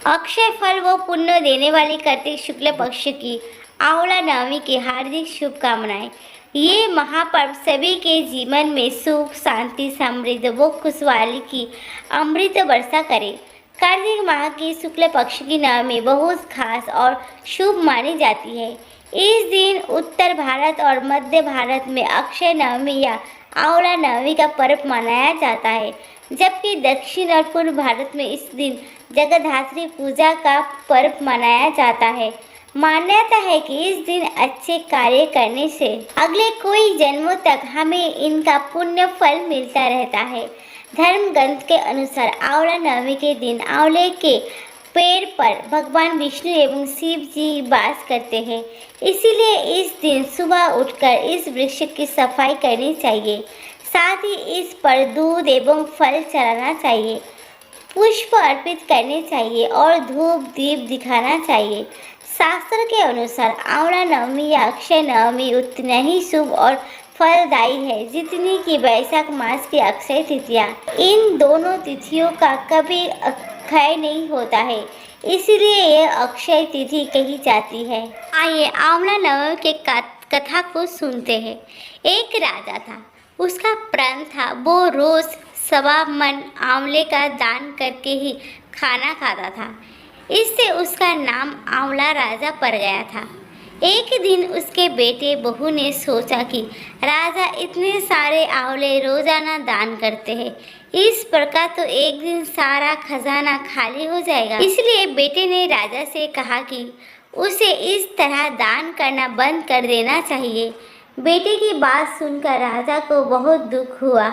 अक्षय फल व पुण्य देने वाली कार्तिक शुक्ल पक्ष की आंवला नवमी की हार्दिक शुभकामनाएं। ये महापर्व सभी के जीवन में सुख, शांति, समृद्धि व खुशहाली की अमृत वर्षा करे। कार्तिक माह की शुक्ल पक्ष की नवमी बहुत खास और शुभ मानी जाती है। इस दिन उत्तर भारत और मध्य भारत में अक्षय नवमी या आंवला नवमी का पर्व मनाया जाता है, जबकि दक्षिण और पूर्व भारत में इस दिन जगन्नाथी पूजा का पर्व मनाया जाता है। मान्यता है कि इस दिन अच्छे कार्य करने से अगले कोई जन्मों तक हमें इनका पुण्य फल मिलता रहता है। धर्म ग्रंथ के अनुसार आंवला नवमी के दिन आंवले के पेड़ पर भगवान विष्णु एवं शिव जी वास करते हैं, इसीलिए इस दिन सुबह उठकर इस वृक्ष की सफाई करनी चाहिए। साथ ही इस पर दूध एवं फल चढ़ाना चाहिए, पुष्प अर्पित करने चाहिए और धूप दीप दिखाना चाहिए। शास्त्र के अनुसार आंवला नवमी या अक्षय नवमी उतना ही शुभ और फलदायी है जितनी कि वैशाख मास की अक्षय तिथियां। इन दोनों तिथियों का कभी क्षय नहीं होता है, इसलिए यह अक्षय तिथि कही जाती है। आइए आंवला नवमी के कथा को सुनते हैं। एक राजा था, उसका प्रण था वो रोज 1.25 मन आंवले का दान करके ही खाना खाता था। इससे उसका नाम आंवला राजा पड़ गया था। एक दिन उसके बेटे बहू ने सोचा कि राजा इतने सारे आंवले रोजाना दान करते हैं, इस प्रकार तो एक दिन सारा खजाना खाली हो जाएगा। इसलिए बेटे ने राजा से कहा कि उसे इस तरह दान करना बंद कर देना चाहिए। बेटे की बात सुनकर राजा को बहुत दुख हुआ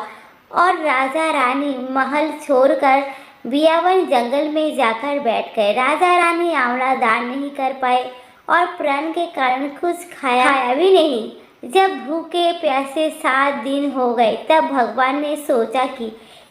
और राजा रानी महल छोड़कर बियावन जंगल में जाकर बैठ गए। राजा रानी आंवला दान नहीं कर पाए और प्रण के कारण कुछ खाया भी नहीं। जब भूखे प्यासे 7 दिन हो गए तब भगवान ने सोचा कि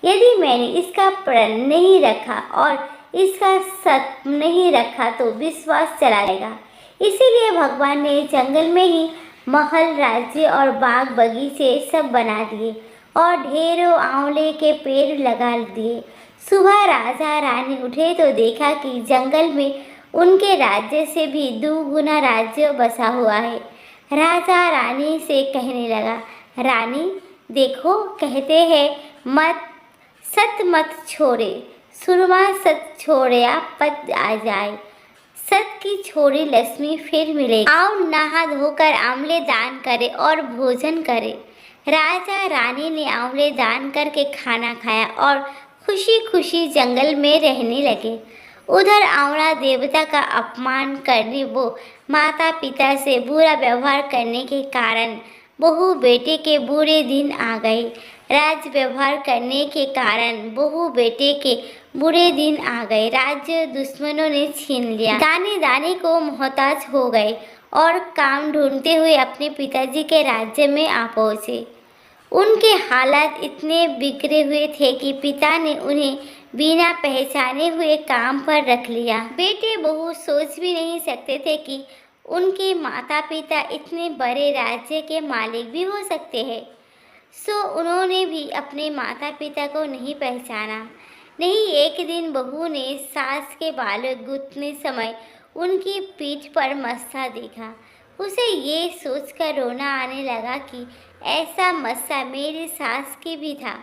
यदि मैंने इसका प्रण नहीं रखा और इसका सत नहीं रखा तो विश्वास चला जाएगा। इसीलिए भगवान ने जंगल में ही महल, राज्य और बाग बगीचे सब बना दिए और ढेरों आंवले के पेड़ लगा दिए। सुबह राजा रानी उठे तो देखा कि जंगल में उनके राज्य से भी 2 गुना राज्य बसा हुआ है। राजा रानी से कहने लगा, रानी देखो, कहते हैं सत मत छोड़े, सुरमा सत छोड़या पत आ जाए, सत की छोड़ी लक्ष्मी फिर मिलेगी। आओ नहा धोकर आंवले दान करे और भोजन करे। राजा रानी ने आंवले दान करके खाना खाया और खुशी खुशी जंगल में रहने लगे। उधर आंवला देवता का अपमान करने वो माता पिता से बुरा व्यवहार करने के कारण बहू बेटे के बुरे दिन आ गए। राज व्यवहार करने के कारण बहू बेटे के बुरे दिन आ गए। राज्य दुश्मनों ने छीन लिया। दाने दाने को मोहताज हो गए और काम ढूंढते हुए अपने पिताजी के राज्य में आ पहुँचे। उनके हालात इतने बिगड़े हुए थे कि पिता ने उन्हें बिना पहचाने हुए काम पर रख लिया। बेटे बहू सोच भी नहीं सकते थे कि उनके माता पिता इतने बड़े राज्य के मालिक भी हो सकते हैं। सो उन्होंने भी अपने माता पिता को नहीं पहचाना। नहीं, एक दिन बहू ने सास के बाल गूंथते समय उनकी पीठ पर मस्सा देखा। उसे ये सोचकर रोना आने लगा कि ऐसा मस्सा मेरी सास की भी था।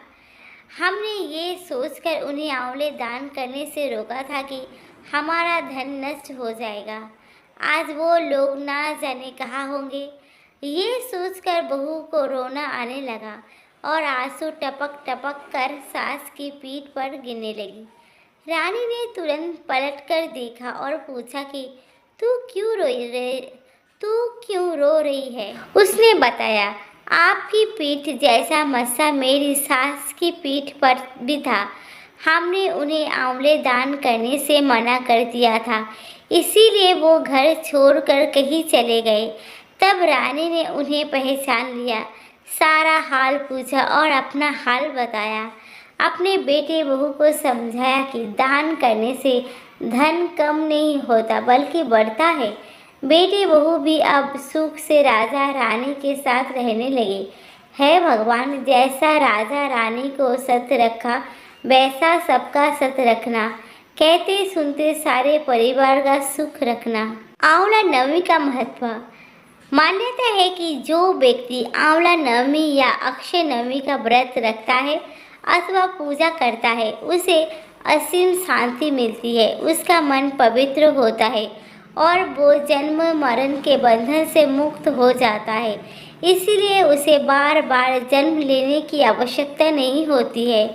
हमने ये सोचकर उन्हें आंवले दान करने से रोका था कि हमारा धन नष्ट हो जाएगा। आज वो लोग ना जाने कहाँ होंगे। ये सोचकर बहू को रोना आने लगा और आंसू टपक टपक कर सास की पीठ पर गिरने लगी। रानी ने तुरंत पलटकर देखा और पूछा कि तू क्यों रो रही है? उसने बताया, आपकी पीठ जैसा मस्सा मेरी सास की पीठ पर भी था। हमने उन्हें आंवले दान करने से मना कर दिया था, इसीलिए वो घर छोड़कर कहीं चले गए। तब रानी ने उन्हें पहचान लिया, सारा हाल पूछा और अपना हाल बताया। अपने बेटे बहू को समझाया कि दान करने से धन कम नहीं होता बल्कि बढ़ता है। बेटे बहू भी अब सुख से राजा रानी के साथ रहने लगे। है भगवान, जैसा राजा रानी को सत रखा वैसा सबका सत रखना। कहते सुनते सारे परिवार का सुख रखना। आंवला नवमी का महत्व। मान्यता है कि जो व्यक्ति आंवला नवमी या अक्षय नवमी का व्रत रखता है अथवा पूजा करता है उसे असीम शांति मिलती है, उसका मन पवित्र होता है और वो जन्म मरण के बंधन से मुक्त हो जाता है। इसीलिए उसे बार बार जन्म लेने की आवश्यकता नहीं होती है।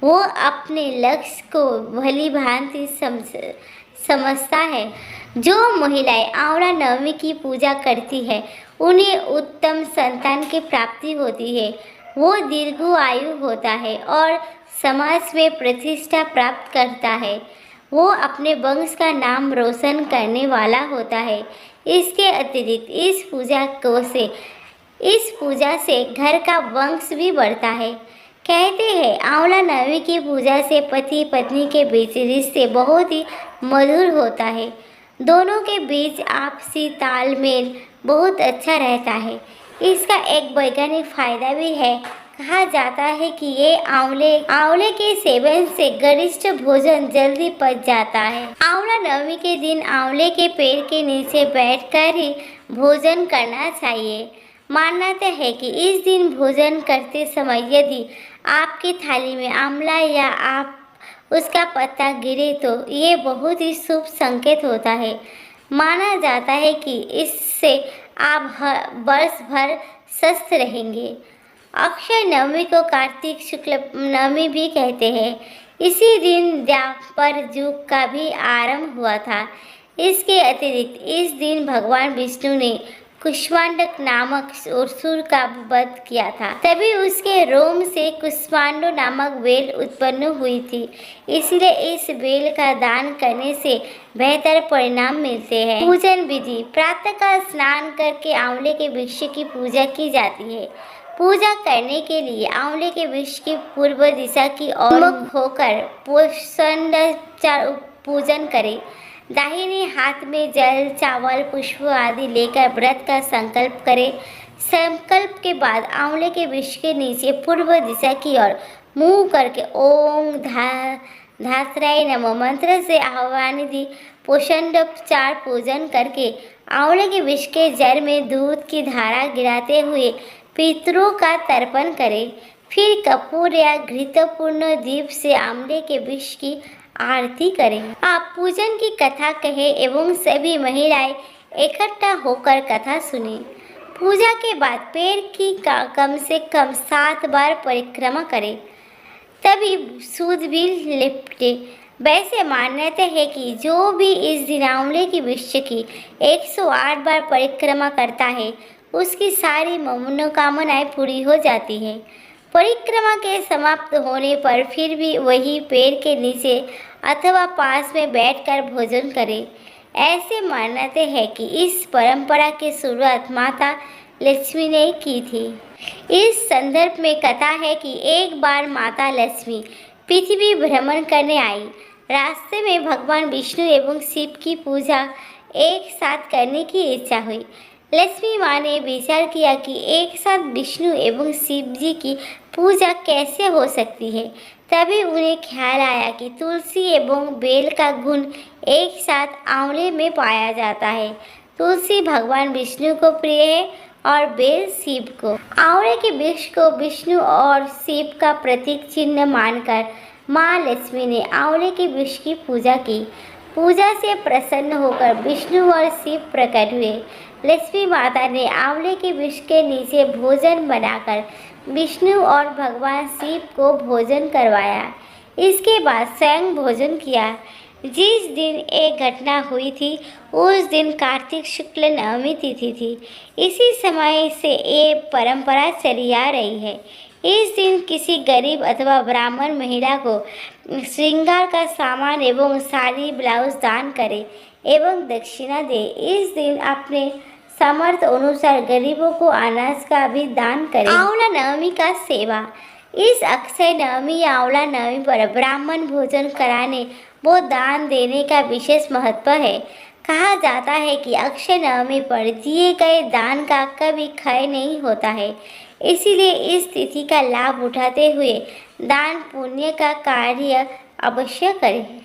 वो अपने लक्ष्य को भली भांति समझता है। जो महिलाएं आंवला नवमी की पूजा करती है उन्हें उत्तम संतान की प्राप्ति होती है, वो दीर्घ आयु होता है और समाज में प्रतिष्ठा प्राप्त करता है। वो अपने वंश का नाम रोशन करने वाला होता है। इसके अतिरिक्त इस पूजा से घर का वंश भी बढ़ता है। कहते हैं आंवला नवमी की पूजा से पति पत्नी के बीच रिश्ते बहुत ही मधुर होता है। दोनों के बीच आपसी तालमेल बहुत अच्छा रहता है। इसका एक वैज्ञानिक फायदा भी है। कहा जाता है कि ये आंवले के सेवन से गरिष्ठ भोजन जल्दी पच जाता है। आंवला नवमी के दिन आंवले के पेड़ के नीचे बैठकर ही भोजन करना चाहिए। मान्यता है कि इस दिन भोजन करते समय यदि आपकी थाली में आंवला या आप उसका पत्ता गिरे तो ये बहुत ही शुभ संकेत होता है। माना जाता है कि इससे आप वर्ष भर स्वस्थ रहेंगे। अक्षय नवमी को कार्तिक शुक्ल नवमी भी कहते हैं। इसी दिन द्वापर युग का भी आरंभ हुआ था। इसके अतिरिक्त इस दिन भगवान विष्णु ने कुष्मांडक नामक असुर का वध किया था, तभी उसके रोम से कुष्मांडो नामक बेल उत्पन्न हुई थी। इसलिए इस बेल का दान करने से बेहतर परिणाम मिलते हैं। पूजन विधि। प्रातःकाल स्नान करके आंवले के वृक्ष की पूजा की जाती है। पूजा करने के लिए आंवले के वृक्ष की पूर्व दिशा की ओर मुख होकर पूजन करें। दाहिने हाथ में जल चावल पुष्प आदि लेकर व्रत का संकल्प करें। संकल्प के बाद आंवले के वृक्ष के नीचे पूर्व दिशा की ओर मुंह करके ओम धासराय नमः मंत्र से आह्वान दी पोषणोपचार पूजन करके आंवले के वृक्ष के जड़ में दूध की धारा गिराते हुए पितरों का तर्पण करें। फिर कपूर या घृतपूर्ण दीप से आंवले के वृक्ष की आरती करें। आप पूजन की कथा कहें एवं सभी महिलाएं इकट्ठा होकर कथा सुने। पूजा के बाद पेड़ की कम से कम 7 बार परिक्रमा करें, तभी सूद भी लिपटे। वैसे मान्यता है कि जो भी इस दिन आंवले की वृक्ष की 108 बार परिक्रमा करता है उसकी सारी मनोकामनाएं पूरी हो जाती हैं। परिक्रमा के समाप्त होने पर फिर भी वही पेड़ के नीचे अथवा पास में बैठकर भोजन करें। ऐसे मान्यता है कि इस परंपरा की शुरुआत माता लक्ष्मी ने की थी। इस संदर्भ में कथा है कि एक बार माता लक्ष्मी पृथ्वी भ्रमण करने आई। रास्ते में भगवान विष्णु एवं शिव की पूजा एक साथ करने की इच्छा हुई। लक्ष्मी माँ ने विचार किया कि एक साथ विष्णु एवं शिव जी की पूजा कैसे हो सकती है। तभी उन्हें ख्याल आया कि तुलसी एवं बेल का गुण एक साथ आंवले में पाया जाता है। तुलसी भगवान विष्णु को प्रिय है और बेल शिव को। आंवले के वृक्ष को विष्णु और शिव का प्रतीक चिन्ह मानकर माँ लक्ष्मी ने आंवले के वृक्ष की पूजा की। पूजा से प्रसन्न होकर विष्णु और शिव प्रकट हुए। लक्ष्मी माता ने आंवले के वृक्ष के नीचे भोजन बनाकर विष्णु और भगवान शिव को भोजन करवाया। इसके बाद स्वयं भोजन किया। जिस दिन एक घटना हुई थी उस दिन कार्तिक शुक्ल नवमी तिथि थी। इसी समय से ये परंपरा चली आ रही है। इस दिन किसी गरीब अथवा ब्राह्मण महिला को श्रृंगार का सामान एवं साड़ी ब्लाउज दान करें एवं दक्षिणा दे। इस दिन अपने सामर्थ्य अनुसार गरीबों को अनाज का भी दान करें। आंवला नवमी का सेवा। इस अक्षय नवमी या आंवला नवमी पर ब्राह्मण भोजन कराने व दान देने का विशेष महत्व है। कहा जाता है कि अक्षय नवमी पर दिए गए दान का कभी क्षय नहीं होता है। इसीलिए इस तिथि का लाभ उठाते हुए दान पुण्य का कार्य अवश्य करें।